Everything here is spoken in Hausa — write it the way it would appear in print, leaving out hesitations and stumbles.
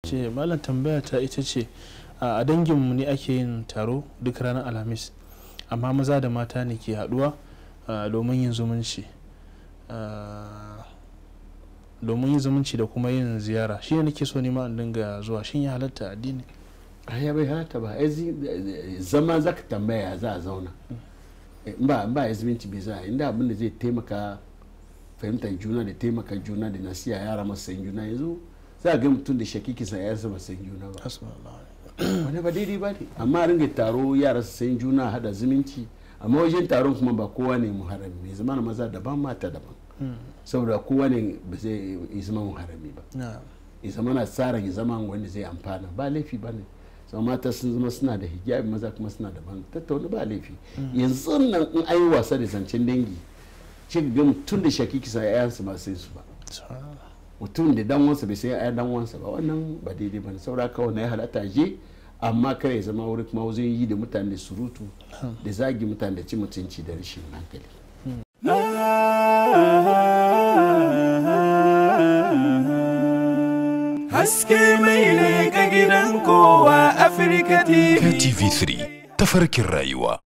ce malam tambaya ta ita ce a danginmu ne ake yin taro duk ranar alhamis amma maza da mata ne ke haduwa domin yin zumunci da kuma yin ziyara shi ne nake so nima in dinga zuwa shin ya halatta addini ya bai halatta ba zama zaka tambaya za a zauna ba ya zumunci bai za inda abin da zai taimaka fahimtar juna da taimaka juna da nasiya yara masu san juna yanzu za a ga mutum da shakiki sa yarsa ba san juna ba wani ba daidai ba ne amma ringa taro yara su san juna hada zumunci amma wajen taron kuma ba kowa ne muharrami mai zama na maza daban mata daban saboda kowa ne ba zai yi zama muharrami ba ya zama na tsara ya zama wanda zai amfana ba laifi ba ne sau mata sun zama suna da hijabi maza kuma suna daban tattauna ba laifi yanzu nan in an yi wasa da zancen dangi ce ga mutum da shakiki sa yayansu ba sai su ba mutum da dan wansa bai sai ya dan wansa ba wannan ba daidai ba ne saboda kawai na ya halatta je amma kare ya zama wuri kuma wajen yi da mutane da surutu da zagi mutane da ci mutunci da rashin hankali haske mai ne ga gidan kowa Afirka TV. TV3 tafarkin rayuwa.